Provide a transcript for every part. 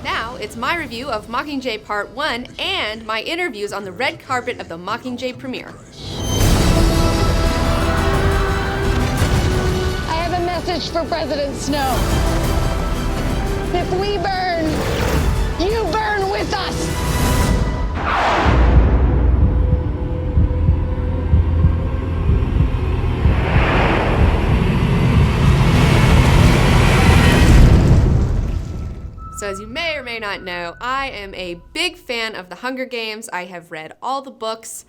Now, it's my review of Mockingjay Part 1 and my interviews on the red carpet of the Mockingjay premiere. I have a message for President Snow. If we burn, you burn with us! So as you may or may not know, I am a big fan of The Hunger Games. I have read all the books.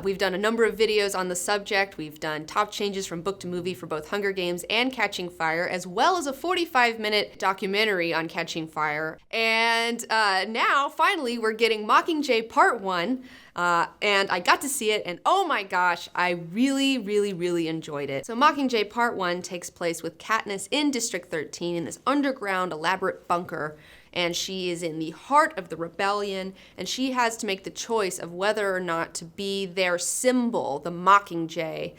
We've done a number of videos on the subject. We've done top changes from book to movie for both Hunger Games and Catching Fire, as well as a 45-minute documentary on Catching Fire. And now, finally, we're getting Mockingjay Part 1. And I got to see it, and oh my gosh, I really, really, really enjoyed it. So Mockingjay Part 1 takes place with Katniss in District 13 in this underground elaborate bunker, and she is in the heart of the rebellion, and she has to make the choice of whether or not to be their symbol, the Mockingjay,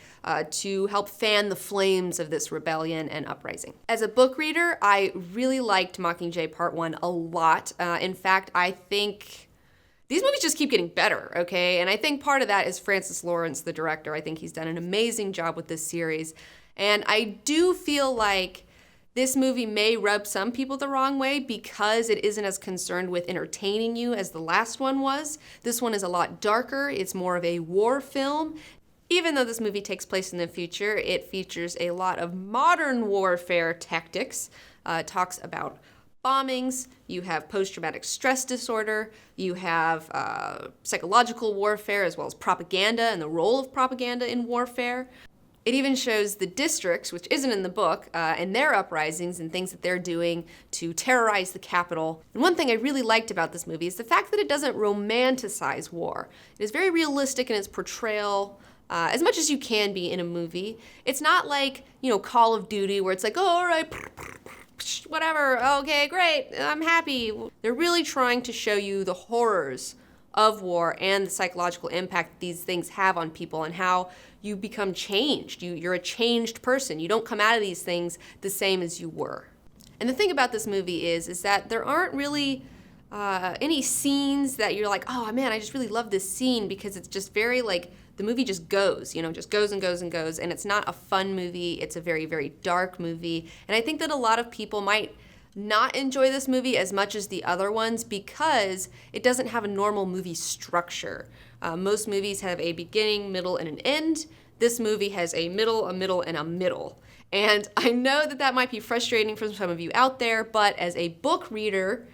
to help fan the flames of this rebellion and uprising. As a book reader, I really liked Mockingjay Part 1 a lot. In fact, I think these movies just keep getting better, okay? And I think part of that is Francis Lawrence, the director. I think he's done an amazing job with this series. And I do feel like this movie may rub some people the wrong way because it isn't as concerned with entertaining you as the last one was. This one is a lot darker. It's more of a war film. Even though this movie takes place in the future, it features a lot of modern warfare tactics. It talks about bombings, you have post-traumatic stress disorder, you have psychological warfare as well as propaganda and the role of propaganda in warfare. It even shows the districts, which isn't in the book, and their uprisings and things that they're doing to terrorize the Capitol. And one thing I really liked about this movie is the fact that it doesn't romanticize war. It is very realistic in its portrayal, as much as you can be in a movie. It's not like, Call of Duty where it's like, oh, all right, whatever, okay, great, I'm happy. They're really trying to show you the horrors of war and the psychological impact these things have on people and how you become changed. You're a changed person. You don't come out of these things the same as you were. And the thing about this movie is that there aren't really any scenes that you're like, oh man, I just really love this scene, because it's just very like, the movie just goes, just goes and goes and goes, and it's not a fun movie. It's a very, very dark movie. And I think that a lot of people might not enjoy this movie as much as the other ones because it doesn't have a normal movie structure. Most movies have a beginning, middle, and an end. This movie has a middle, and a middle. And I know that that might be frustrating for some of you out there, but as a book reader,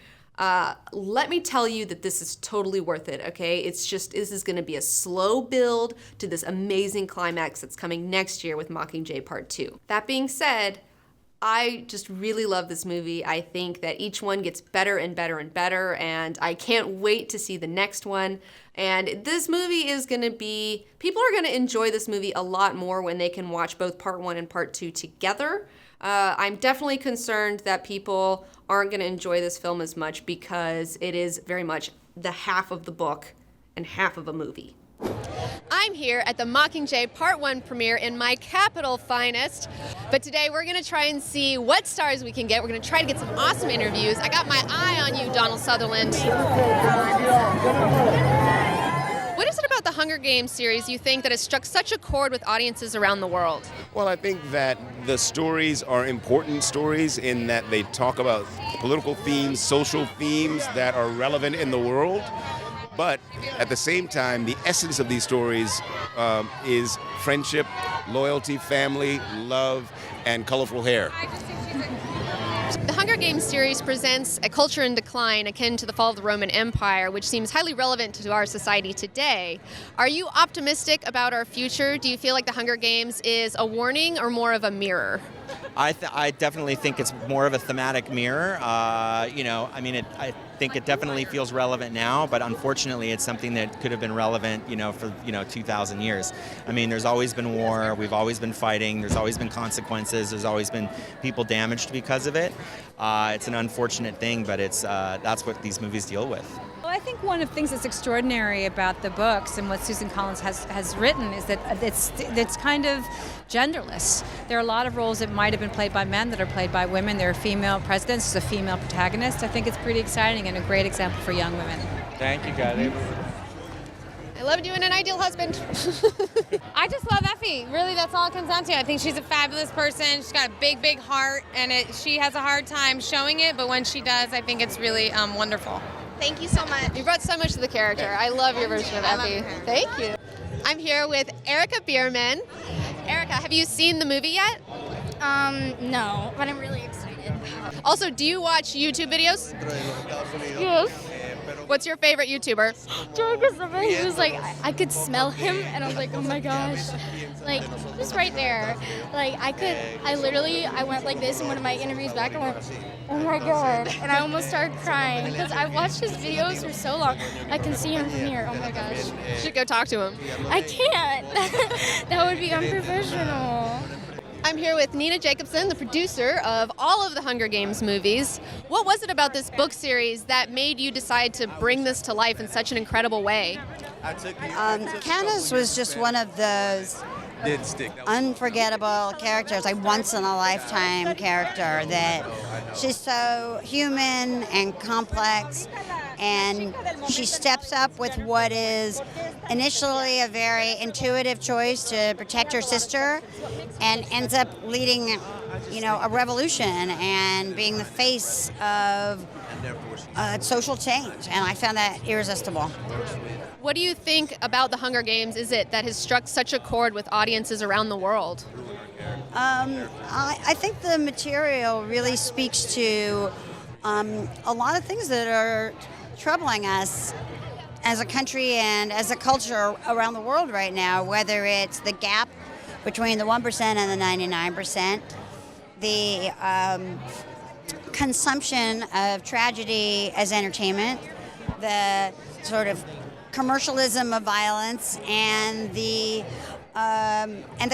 let me tell you that this is totally worth it, okay? This is gonna be a slow build to this amazing climax that's coming next year with Mockingjay Part 2. That being said, I just really love this movie. I think that each one gets better and better and better, and I can't wait to see the next one. And this movie is gonna be, people are gonna enjoy this movie a lot more when they can watch both Part 1 and Part 2 together. I'm definitely concerned that people aren't gonna enjoy this film as much because it is very much the half of the book and half of a movie. I'm here at the Mockingjay Part 1 premiere in my capital finest, but today we're gonna try and see what stars we can get. We're gonna try to get some awesome interviews. I got my eye on you, Donald Sutherland. What is it about the Hunger Games series you think that has struck such a chord with audiences around the world? Well, I think that the stories are important stories in that they talk about political themes, social themes that are relevant in the world. But at the same time, the essence of these stories is friendship, loyalty, family, love, and colorful hair. The Hunger Games series presents a culture in decline akin to the fall of the Roman Empire, which seems highly relevant to our society today. Are you optimistic about our future? Do you feel like the Hunger Games is a warning or more of a mirror? I definitely think it's more of a thematic mirror. I think it definitely feels relevant now, but unfortunately it's something that could have been relevant, for 2,000 years. I mean, there's always been war, we've always been fighting, there's always been consequences, there's always been people damaged because of it. It's an unfortunate thing, but that's what these movies deal with. Well, I think one of the things that's extraordinary about the books and what Susan Collins has written is that it's kind of genderless. There are a lot of roles that might have been played by men that are played by women. There are female presidents, there's a female protagonist. I think it's pretty exciting and a great example for young women. Thank you, guys. I love doing an ideal husband. I just love Effie. Really, that's all it comes down to. I think she's a fabulous person. She's got a big, big heart, and she has a hard time showing it, but when she does, I think it's really wonderful. Thank you so much. You brought so much to the character. I love your version of Effie. Thank you. I'm here with Erica Bierman. Erica, have you seen the movie yet? No, but I'm really excited. Also, do you watch YouTube videos? Yes. What's your favorite YouTuber? Jacobson, he was like, I could smell him, and I was like, oh my gosh. Like, he was right there. Like, I went like this in one of my interviews back, and went, oh my god. And I almost started crying, because I watched his videos for so long. I can see him from here, oh my gosh. You should go talk to him. I can't. That would be unprofessional. I'm here with Nina Jacobson, the producer of all of the Hunger Games movies. What was it about this book series that made you decide to bring this to life in such an incredible way? Katniss was just one of those unforgettable characters, like once-in-a-lifetime character, that she's so human and complex, and she steps up with what is initially a very intuitive choice to protect her sister, and ends up leading, a revolution and being the face of social change, and I found that irresistible. What do you think about the Hunger Games is it that has struck such a chord with audiences around the world? I think the material really speaks to a lot of things that are troubling us as a country and as a culture around the world right now, whether it's the gap between the 1% and the 99%, the consumption of tragedy as entertainment, the sort of commercialism of violence, and the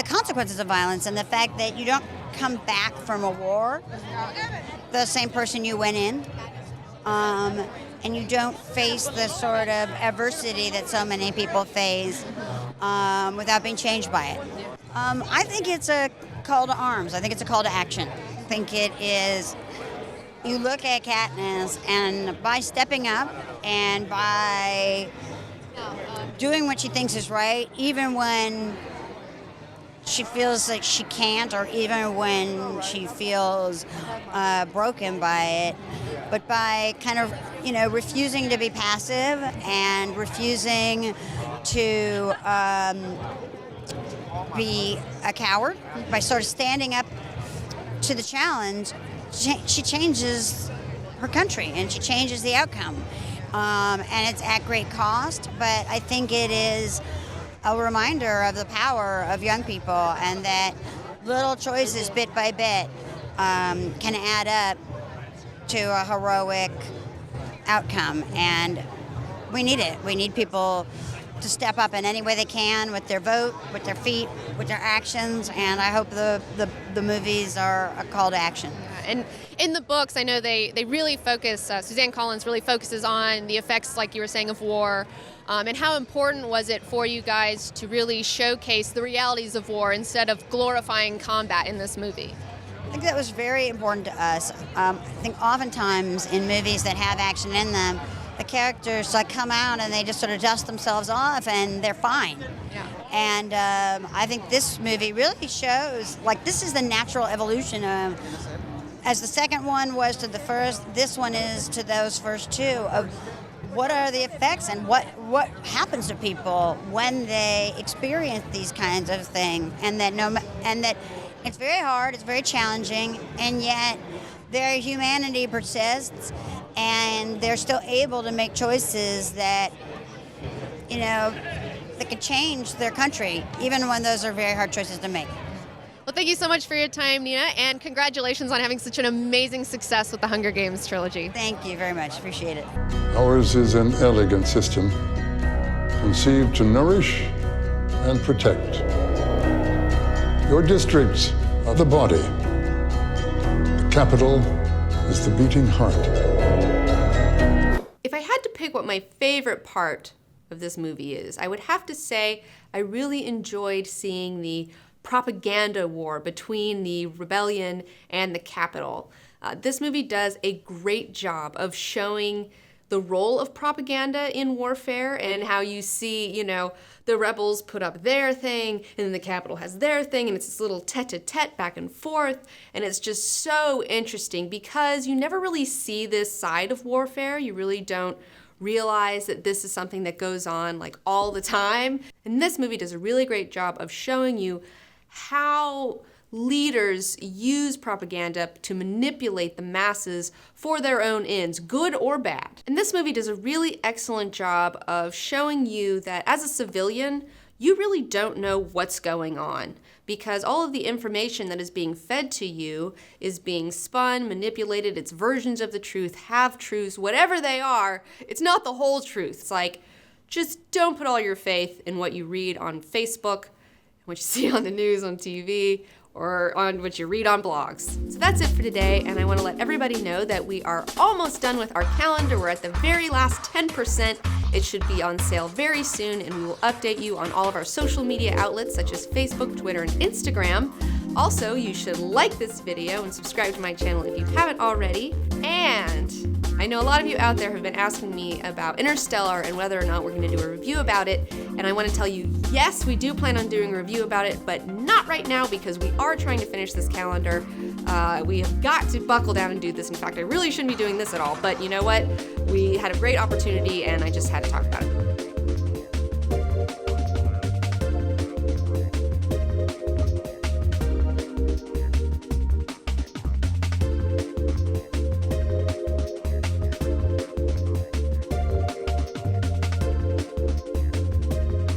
consequences of violence, and the fact that you don't come back from a war the same person you went in, and you don't face the sort of adversity that so many people face without being changed by it. I think it's a call to arms. I think it's a call to action. I think it is. You look at Katniss, and by stepping up and by doing what she thinks is right, even when she feels like she can't, or even when she feels broken by it, but by kind of, refusing to be passive and refusing to be a coward, by sort of standing up to the challenge, she changes her country and she changes the outcome. And it's at great cost, but I think it is a reminder of the power of young people, and that little choices bit by bit can add up to a heroic outcome. And we need it. We need people to step up in any way they can, with their vote, with their feet, with their actions, and I hope the movies are a call to action. And in the books, I know they really focus, Suzanne Collins really focuses on the effects, like you were saying, of war. And how important was it for you guys to really showcase the realities of war instead of glorifying combat in this movie? I think that was very important to us. I think oftentimes in movies that have action in them, the characters come out and they just sort of dust themselves off and they're fine. Yeah. And I think this movie really shows, this is the natural evolution of, as the second one was to the first, this one is to those first two, of what are the effects and what happens to people when they experience these kinds of things, and that it's very hard, it's very challenging, and yet their humanity persists, and they're still able to make choices that, that could change their country, even when those are very hard choices to make. Well, thank you so much for your time, Nina, and congratulations on having such an amazing success with the Hunger Games trilogy. Thank you very much. Appreciate it. Ours is an elegant system, conceived to nourish and protect. Your districts are the body. The capital is the beating heart. If I had to pick what my favorite part of this movie is, I would have to say I really enjoyed seeing the propaganda war between the rebellion and the Capitol. This movie does a great job of showing the role of propaganda in warfare and how you see, you know, the rebels put up their thing and then the Capitol has their thing, and it's this little tete-a-tete back and forth, and it's just so interesting because you never really see this side of warfare. You really don't realize that this is something that goes on like all the time. And this movie does a really great job of showing you how leaders use propaganda to manipulate the masses for their own ends, good or bad. And this movie does a really excellent job of showing you that as a civilian, you really don't know what's going on because all of the information that is being fed to you is being spun, manipulated. It's versions of the truth, half-truths, whatever they are. It's not the whole truth. It's like, just don't put all your faith in what you read on Facebook, what you see on the news, on TV, or on what you read on blogs. So that's it for today, and I want to let everybody know that we are almost done with our calendar. We're at the very last 10%. It should be on sale very soon, and we will update you on all of our social media outlets such as Facebook, Twitter, and Instagram. Also, you should like this video and subscribe to my channel if you haven't already. And I know a lot of you out there have been asking me about Interstellar and whether or not we're going to do a review about it. And I want to tell you, yes, we do plan on doing a review about it, but not right now because we are trying to finish this calendar. We have got to buckle down and do this. In fact, I really shouldn't be doing this at all, but you know what? We had a great opportunity and I just had to talk about it.